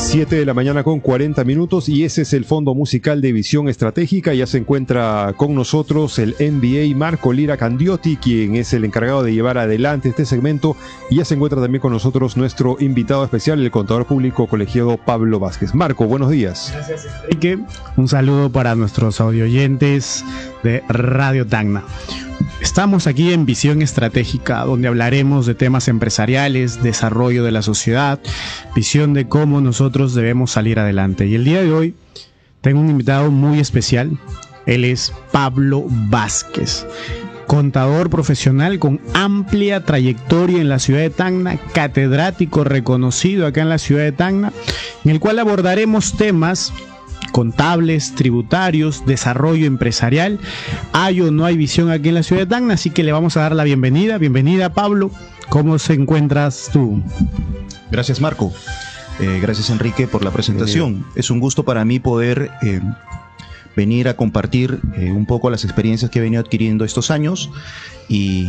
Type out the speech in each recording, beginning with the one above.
7 de la mañana con 40 minutos y ese es el fondo musical de Visión Estratégica. Ya se encuentra con nosotros el MBA Marco Lira Candiotti, quien es el encargado de llevar adelante este segmento, y ya se encuentra también con nosotros nuestro invitado especial, el contador público colegiado Pablo Vázquez. Marco, buenos días. Gracias, Enrique. Un saludo para nuestros audioyentes de Radio Tacna. Estamos aquí en Visión Estratégica, donde hablaremos de temas empresariales, desarrollo de la sociedad, visión de cómo nosotros debemos salir adelante. Y el día de hoy tengo un invitado muy especial. Él es Pablo Vázquez, contador profesional con amplia trayectoria en la ciudad de Tacna, catedrático reconocido acá en la ciudad de Tacna, en el cual abordaremos temas contables, tributarios, desarrollo empresarial. ¿Hay o no hay visión aquí en la ciudad de Tacna? Así que le vamos a dar la bienvenida. Bienvenida, Pablo. ¿Cómo se encuentras tú? Gracias, Marco. Gracias, Enrique, por la presentación. Es un gusto para mí poder venir a compartir un poco las experiencias que he venido adquiriendo estos años y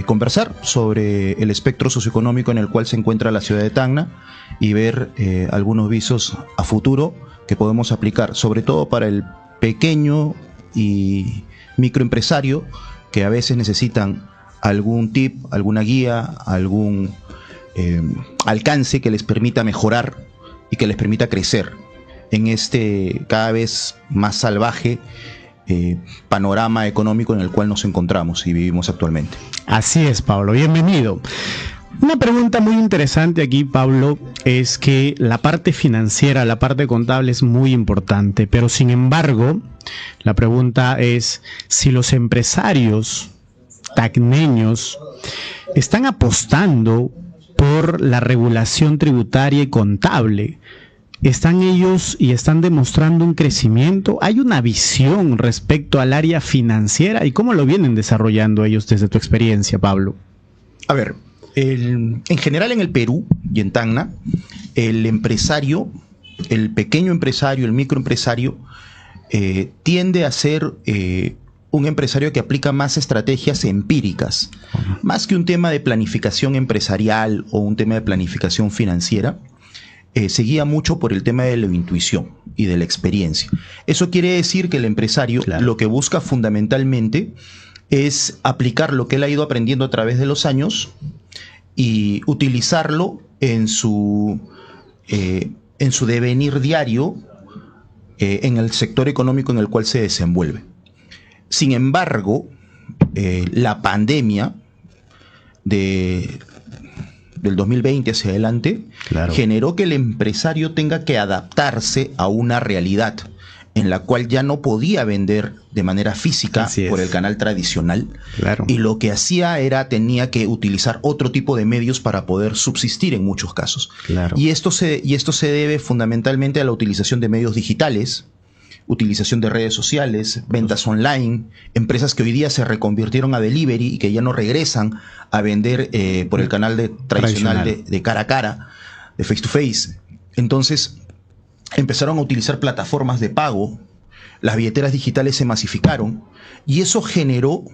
conversar sobre el espectro socioeconómico en el cual se encuentra la ciudad de Tacna y ver algunos visos a futuro que podemos aplicar, sobre todo para el pequeño y microempresario, que a veces necesitan algún tip, alguna guía, algún alcance que les permita mejorar y que les permita crecer en este cada vez más salvaje panorama económico en el cual nos encontramos y vivimos actualmente. Así es, Pablo, bienvenido. Una pregunta muy interesante aquí, Pablo, es que la parte financiera, la parte contable es muy importante, pero sin embargo, la pregunta es si los empresarios tacneños están apostando por la regulación tributaria y contable. ¿Están ellos y están demostrando un crecimiento? ¿Hay una visión respecto al área financiera? ¿Y cómo lo vienen desarrollando ellos desde tu experiencia, Pablo? A ver, en general en el Perú y en Tacna, el empresario, el pequeño empresario, el microempresario, tiende a ser un empresario que aplica más estrategias empíricas, más que un tema de planificación empresarial o un tema de planificación financiera. Se guía mucho por el tema de la intuición y de la experiencia. Eso quiere decir que el empresario lo que busca fundamentalmente es aplicar lo que él ha ido aprendiendo a través de los años y utilizarlo en su devenir diario en el sector económico en el cual se desenvuelve. Sin embargo, la pandemia del 2020 hacia adelante generó que el empresario tenga que adaptarse a una realidad en la cual ya no podía vender de manera física por el canal tradicional. Y lo que hacía tenía que utilizar otro tipo de medios para poder subsistir en muchos casos. Y esto se debe fundamentalmente a la utilización de medios digitales, utilización de redes sociales, ventas online, empresas que hoy día se reconvirtieron a delivery y que ya no regresan a vender por el canal tradicional de cara a cara, de face to face. Entonces empezaron a utilizar plataformas de pago, las billeteras digitales se masificaron y eso generó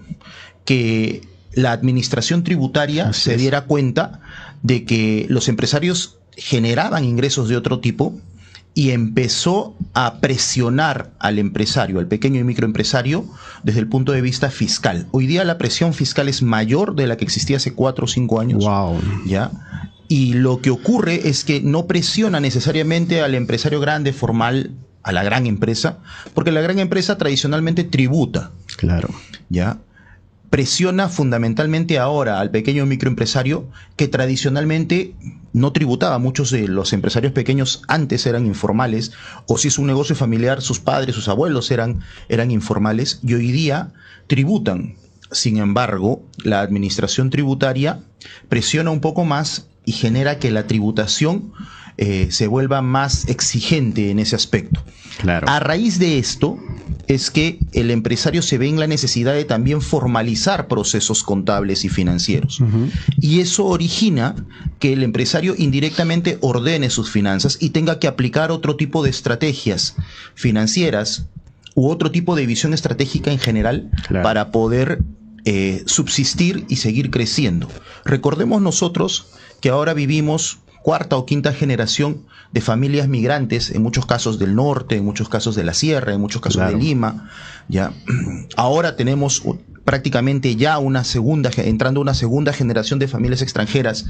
que la administración tributaria se diera cuenta de que los empresarios generaban ingresos de otro tipo y empezó a presionar al empresario, al pequeño y microempresario, desde el punto de vista fiscal. Hoy día la presión fiscal es mayor de la que existía hace 4 o 5 años. ¿Ya? Y lo que ocurre es que no presiona necesariamente al empresario grande, formal, a la gran empresa, porque la gran empresa tradicionalmente tributa. ¿Ya? Presiona fundamentalmente ahora al pequeño microempresario que tradicionalmente no tributaba. Muchos de los empresarios pequeños antes eran informales, o si es un negocio familiar, sus padres, sus abuelos eran informales y hoy día tributan. Sin embargo, la administración tributaria presiona un poco más y genera que la tributación se vuelva más exigente en ese aspecto. A raíz de esto es que el empresario se ve en la necesidad de también formalizar procesos contables y financieros. Y eso origina que el empresario indirectamente ordene sus finanzas y tenga que aplicar otro tipo de estrategias financieras u otro tipo de visión estratégica en general para poder subsistir y seguir creciendo. Recordemos nosotros que ahora vivimos cuarta o quinta generación de familias migrantes, en muchos casos del norte, en muchos casos de la sierra, en muchos casos de Lima. ¿Ya? Ahora tenemos prácticamente ya entrando una segunda generación de familias extranjeras,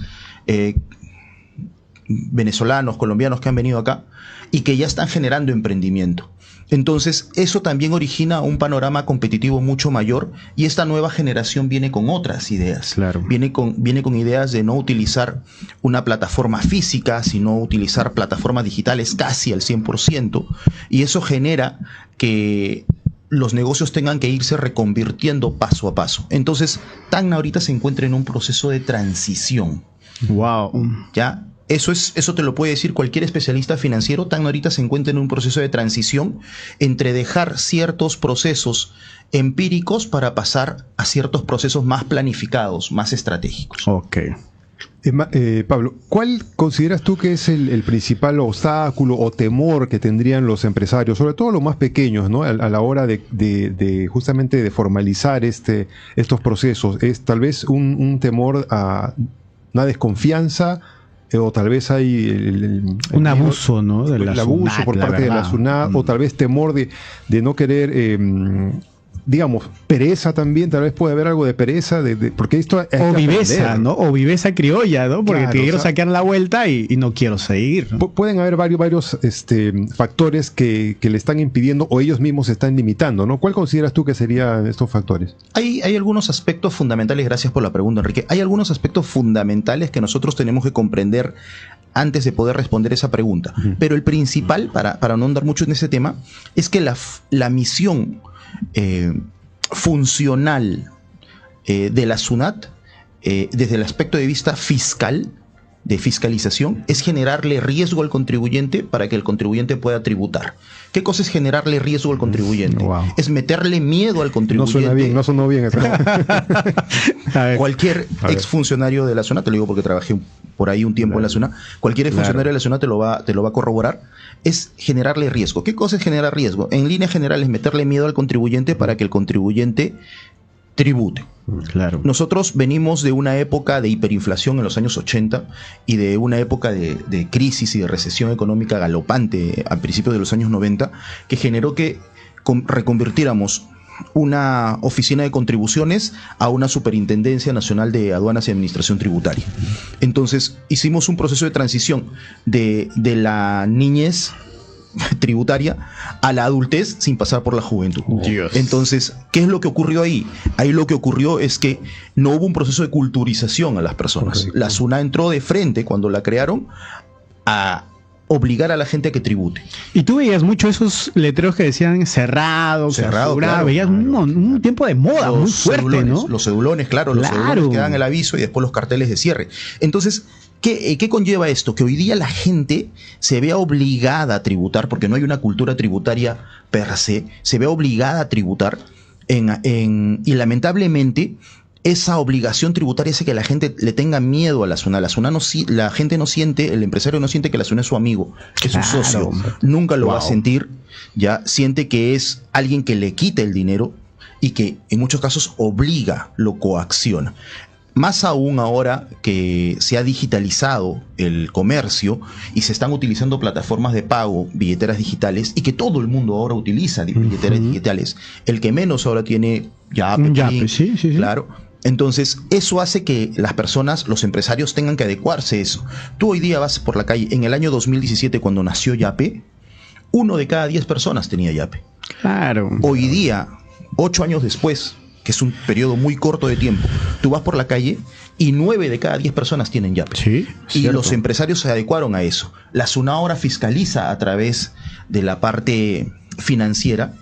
venezolanos, colombianos que han venido acá y que ya están generando emprendimiento. Entonces, eso también origina un panorama competitivo mucho mayor y esta nueva generación viene con otras ideas. Claro. Viene con ideas de no utilizar una plataforma física, sino utilizar plataformas digitales casi al 100%, y eso genera que los negocios tengan que irse reconvirtiendo paso a paso. Entonces, Tacna ahorita se encuentra en un proceso de transición. Wow. ¿Ya? Eso te lo puede decir cualquier especialista financiero. Tacna ahorita se encuentra en un proceso de transición entre dejar ciertos procesos empíricos para pasar a ciertos procesos más planificados, más estratégicos. Ok. Pablo, ¿cuál consideras tú que es el principal obstáculo o temor que tendrían los empresarios, sobre todo los más pequeños, ¿no? a la hora de justamente de formalizar estos procesos? ¿Es tal vez un temor a una desconfianza? O tal vez hay un abuso, ¿no? El abuso por parte de la SUNAT, o tal vez temor de no querer, digamos, pereza también, tal vez puede haber algo de pereza, porque esto es o viveza, ¿no? O viveza criolla, ¿no? Porque claro, te quiero sacar la vuelta y no quiero seguir, ¿no? Pueden haber varios factores que le están impidiendo o ellos mismos se están limitando, ¿no? ¿Cuál consideras tú que serían estos factores? Hay algunos aspectos fundamentales, gracias por la pregunta, Enrique. Hay algunos aspectos fundamentales que nosotros tenemos que comprender antes de poder responder esa pregunta. Pero el principal, para no andar mucho en ese tema, es que la misión funcional de la SUNAT, desde el aspecto de vista fiscal, de fiscalización, es generarle riesgo al contribuyente para que el contribuyente pueda tributar. ¿Qué cosa es generarle riesgo al contribuyente? Wow. Es meterle miedo al contribuyente. No sonó bien eso. Cualquier exfuncionario de la SUNAT, te lo digo porque trabajé por ahí un tiempo en la SUNAT, cualquier exfuncionario de la SUNAT te lo va a corroborar, es generarle riesgo. ¿Qué cosa es generar riesgo? En línea general es meterle miedo al contribuyente para que el contribuyente tribute. Claro. Nosotros venimos de una época de hiperinflación en los años 80 y de una época de crisis y de recesión económica galopante a principios de los años 90, que generó que reconvirtiéramos una oficina de contribuciones a una Superintendencia Nacional de Aduanas y Administración Tributaria. Entonces hicimos un proceso de transición de la niñez tributaria a la adultez sin pasar por la juventud. Dios. Entonces, ¿qué es lo que ocurrió ahí? Ahí lo que ocurrió es que no hubo un proceso de culturización a las personas. Correcto. La SUNAT entró de frente cuando la crearon a obligar a la gente a que tribute. Y tú veías mucho esos letreros que decían cerrado, claro, veías un tiempo de moda muy fuerte, ¿no? Los cedulones, claro, los cedulones que dan el aviso y después los carteles de cierre. Entonces, ¿qué conlleva esto? Que hoy día la gente se vea obligada a tributar, porque no hay una cultura tributaria per se, se ve obligada a tributar y lamentablemente esa obligación tributaria hace que la gente le tenga miedo a la SUNAT. La gente no siente, el empresario no siente que la SUNAT es su amigo, que es su socio. Nunca lo va a sentir, ya siente que es alguien que le quita el dinero y que en muchos casos obliga, lo coacciona. Más aún ahora que se ha digitalizado el comercio y se están utilizando plataformas de pago, billeteras digitales, y que todo el mundo ahora utiliza billeteras digitales. El que menos ahora tiene Yape, sí. Claro. Entonces, eso hace que las personas, los empresarios, tengan que adecuarse a eso. Tú hoy día vas por la calle, en el año 2017, cuando nació Yape, 1 de cada 10 personas tenía Yape. Claro. Hoy día, 8 años después, que es un periodo muy corto de tiempo, tú vas por la calle y 9 de cada 10 personas tienen Yape. Sí, y cierto. los empresarios se adecuaron a eso. La SUNAT ahora fiscaliza a través de la parte financiera,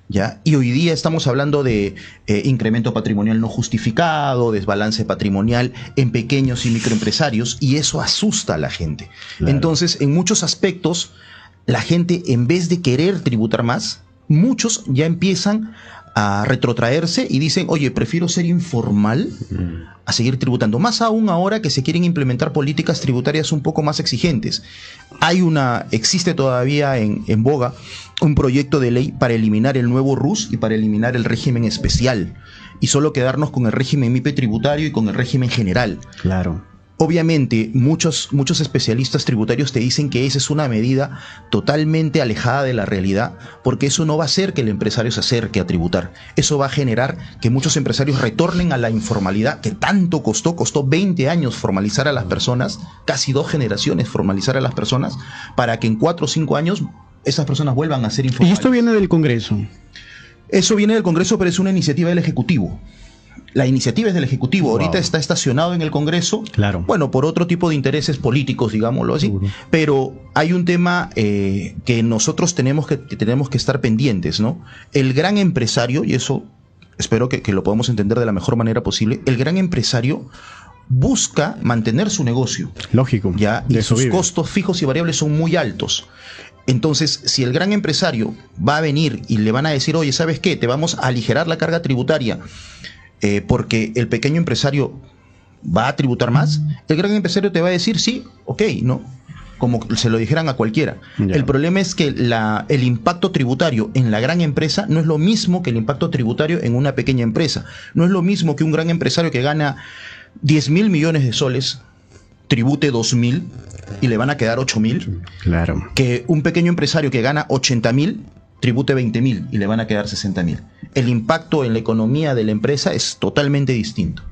¿ya? Y hoy día estamos hablando de incremento patrimonial no justificado, desbalance patrimonial en pequeños y microempresarios, y eso asusta a la gente. Claro. Entonces, en muchos aspectos, la gente, en vez de querer tributar más, muchos ya empiezan a retrotraerse y dicen, oye, prefiero ser informal a seguir tributando. Más aún ahora que se quieren implementar políticas tributarias un poco más exigentes. Existe todavía en boga un proyecto de ley para eliminar el nuevo RUS y para eliminar el régimen especial y solo quedarnos con el régimen MIPE tributario y con el régimen general. Claro. obviamente muchos especialistas tributarios te dicen que esa es una medida totalmente alejada de la realidad, porque eso no va a hacer que el empresario se acerque a tributar. Eso va a generar que muchos empresarios retornen a la informalidad que tanto costó 20 años formalizar a las personas, casi 2 generaciones formalizar a las personas, para que en 4 o 5 años esas personas vuelvan a ser informales. Y esto viene del Congreso. Eso viene del Congreso, pero es una iniciativa del Ejecutivo. La iniciativa es del Ejecutivo. Wow. Ahorita está estacionado en el Congreso. Claro. Bueno, por otro tipo de intereses políticos, digámoslo así. Seguro. Pero hay un tema que nosotros tenemos que estar pendientes, ¿no? El gran empresario, y eso espero que lo podamos entender de la mejor manera posible, el gran empresario busca mantener su negocio. Lógico. ¿Ya? Y sus costos fijos y variables son muy altos. Entonces, si el gran empresario va a venir y le van a decir, oye, ¿sabes qué? Te vamos a aligerar la carga tributaria porque el pequeño empresario va a tributar más, el gran empresario te va a decir, sí, ok, no, como se lo dijeran a cualquiera. Ya. El problema es que el impacto tributario en la gran empresa no es lo mismo que el impacto tributario en una pequeña empresa. No es lo mismo que un gran empresario que gana 10.000 millones de soles tribute 2.000 y le van a quedar 8.000. Claro. Que un pequeño empresario que gana 80.000 tribute 20.000 y le van a quedar 60.000. El impacto en la economía de la empresa es totalmente distinto.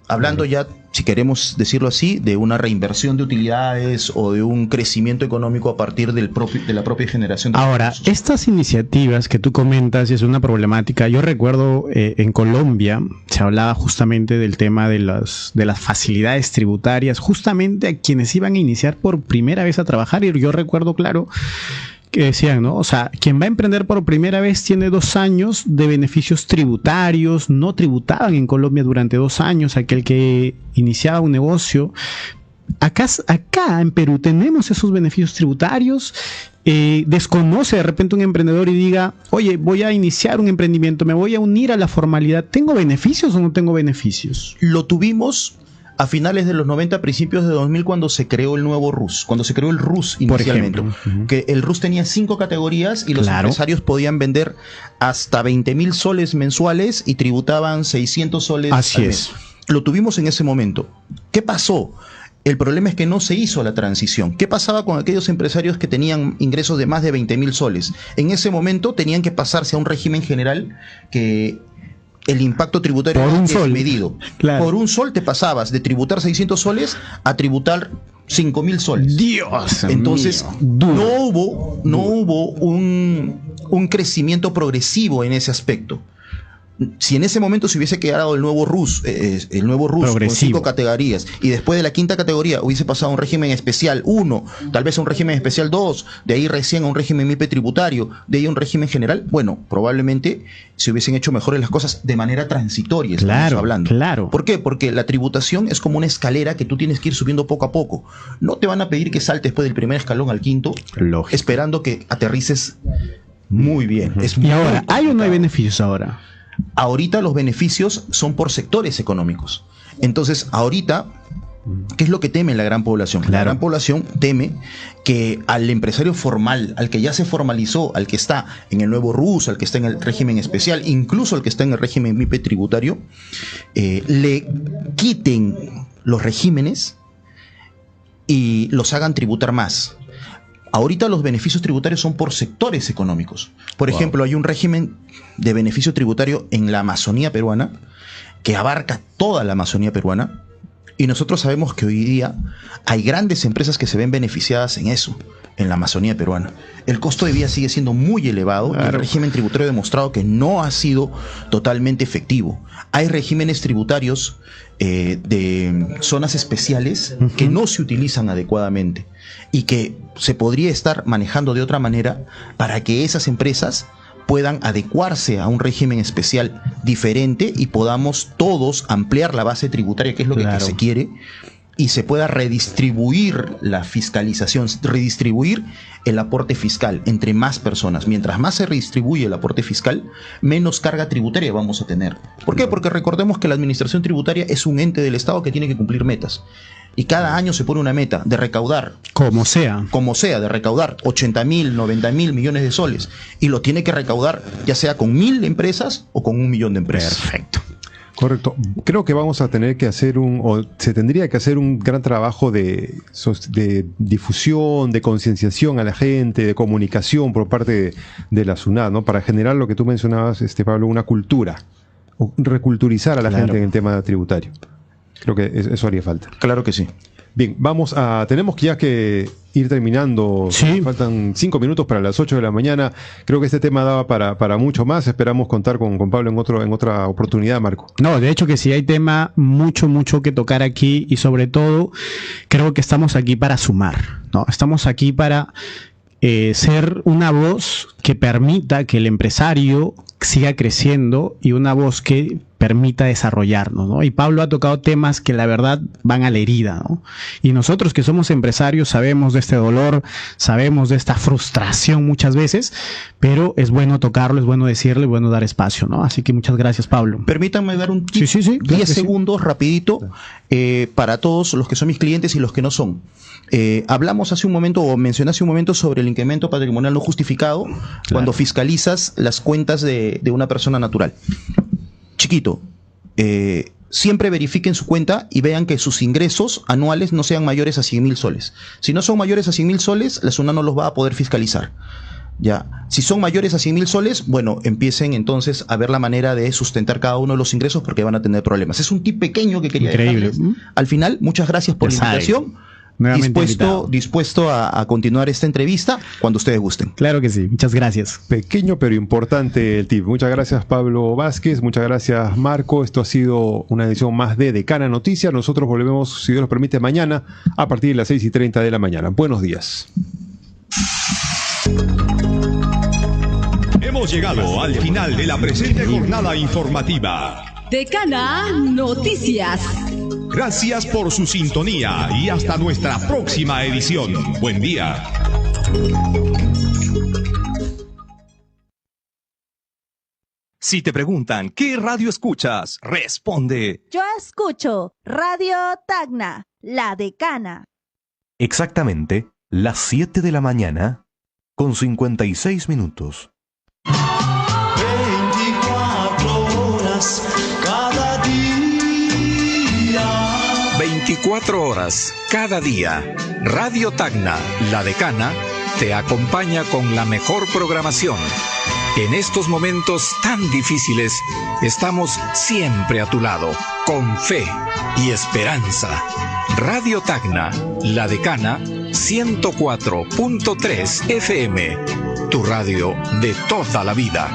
Hablando ya, si queremos decirlo así, de una reinversión de utilidades o de un crecimiento económico a partir de la propia generación de Ahora, recursos. Estas iniciativas que tú comentas, y es una problemática, yo recuerdo en Colombia se hablaba justamente del tema de las facilidades tributarias, justamente a quienes iban a iniciar por primera vez a trabajar, y yo recuerdo, claro, que decían, ¿no? O sea, quien va a emprender por primera vez tiene 2 años de beneficios tributarios, no tributaban en Colombia durante 2 años, aquel que iniciaba un negocio. Acá en Perú tenemos esos beneficios tributarios. Desconoce de repente un emprendedor y diga, oye, voy a iniciar un emprendimiento, me voy a unir a la formalidad, ¿tengo beneficios o no tengo beneficios? Lo tuvimos a finales de los 90, principios de 2000, cuando se creó el nuevo RUS, cuando se creó el RUS inicialmente. Por ejemplo, que el RUS tenía 5 categorías y los empresarios podían vender hasta 20.000 soles mensuales y tributaban 600 soles al mes. Así es. Lo tuvimos en ese momento. ¿Qué pasó? El problema es que no se hizo la transición. ¿Qué pasaba con aquellos empresarios que tenían ingresos de más de 20.000 soles? En ese momento tenían que pasarse a un régimen general que el impacto tributario es medido. Claro. Por un sol te pasabas de tributar 600 soles a tributar 5.000 soles. Dios. Entonces, no hubo un crecimiento progresivo en ese aspecto. Si en ese momento se hubiese quedado el nuevo RUS con 5 categorías, y después de la 5ª categoría hubiese pasado a un régimen especial 1, tal vez a un régimen especial 2, de ahí recién a un régimen MIPE tributario, de ahí a un régimen general, bueno, probablemente se hubiesen hecho mejores las cosas de manera transitoria, estamos hablando. Claro. ¿Por qué? Porque la tributación es como una escalera que tú tienes que ir subiendo poco a poco. No te van a pedir que saltes después del primer escalón al 5º, lógico, esperando que aterrices muy bien. Y ahora, ¿hay o no hay beneficios ahora? Ahorita los beneficios son por sectores económicos. Entonces, ahorita, ¿qué es lo que teme la gran población? Claro. La gran población teme que al empresario formal, al que ya se formalizó, al que está en el nuevo RUS, al que está en el régimen especial, incluso al que está en el régimen MIPE tributario, le quiten los regímenes y los hagan tributar más. Ahorita los beneficios tributarios son por sectores económicos. Por ejemplo, hay un régimen de beneficio tributario en la Amazonía peruana que abarca toda la Amazonía peruana, y nosotros sabemos que hoy día hay grandes empresas que se ven beneficiadas en eso, en la Amazonía peruana. El costo de vida sigue siendo muy elevado. Claro. Y el régimen tributario ha demostrado que no ha sido totalmente efectivo. Hay regímenes tributarios de zonas especiales que no se utilizan adecuadamente y que se podría estar manejando de otra manera para que esas empresas puedan adecuarse a un régimen especial diferente y podamos todos ampliar la base tributaria, que es lo que se quiere, y se pueda redistribuir la fiscalización, redistribuir el aporte fiscal entre más personas. Mientras más se redistribuye el aporte fiscal, menos carga tributaria vamos a tener. ¿Por qué? Porque recordemos que la administración tributaria es un ente del Estado que tiene que cumplir metas. Y cada año se pone una meta de recaudar. Como sea, de recaudar 80.000, 90.000 millones de soles. Y lo tiene que recaudar ya sea con 1.000 empresas o con 1 millón de empresas. Perfecto. Correcto. Creo que vamos a tener que hacer se tendría que hacer un gran trabajo de difusión, de concienciación a la gente, de comunicación por parte de la SUNAT, ¿no? Para generar lo que tú mencionabas, Pablo, una cultura, o reculturizar a la gente en el tema tributario. Creo que eso haría falta. Claro que sí. Bien, tenemos ya que ir terminando. Sí. Faltan 5 minutos para las 8 de la mañana. Creo que este tema daba para mucho más. Esperamos contar con Pablo en otra oportunidad, Marco. No, de hecho que sí hay tema mucho que tocar aquí, y sobre todo creo que estamos aquí para sumar, ¿no? Estamos aquí para ser una voz que permita que el empresario siga creciendo y una voz que permita desarrollarnos, ¿no? Y Pablo ha tocado temas que la verdad van a la herida, ¿no? Y nosotros que somos empresarios sabemos de este dolor, sabemos de esta frustración muchas veces, pero es bueno tocarlo, es bueno decirlo, es bueno dar espacio, ¿no? Así que muchas gracias, Pablo. Permítanme dar un tip, Sí, 10 segundos rapidito, para todos los que son mis clientes y los que no son. Hablamos hace un momento, o mencioné hace un momento, sobre el incremento patrimonial no justificado, cuando fiscalizas las cuentas de una persona natural. Chiquito, siempre verifiquen su cuenta y vean que sus ingresos anuales no sean mayores a 100.000 soles. Si no son mayores a 100.000 soles, la SUNAT no los va a poder fiscalizar. Ya, si son mayores a 100.000 soles, bueno, empiecen entonces a ver la manera de sustentar cada uno de los ingresos, porque van a tener problemas. Es un tip pequeño que quería dejarles. Al final, muchas gracias por la invitación. Dispuesto a continuar esta entrevista cuando ustedes gusten. Claro que sí, muchas gracias. Pequeño pero importante el tip. Muchas gracias, Pablo Vázquez, muchas gracias, Marco. Esto ha sido una edición más de Decana Noticias. Nosotros volvemos, si Dios nos permite, mañana a partir de las 6:30 de la mañana. Buenos días. Hemos llegado al final de la presente jornada informativa. Decana Noticias. Gracias por su sintonía y hasta nuestra próxima edición. Buen día. Si te preguntan ¿qué radio escuchas?, responde: yo escucho Radio Tacna, La Decana. Exactamente las 7 de la mañana con 56 minutos. 24 horas cada día. 24 horas cada día. Radio Tacna, La Decana, te acompaña con la mejor programación. En estos momentos tan difíciles, estamos siempre a tu lado, con fe y esperanza. Radio Tacna, La Decana, 104.3 FM, tu radio de toda la vida.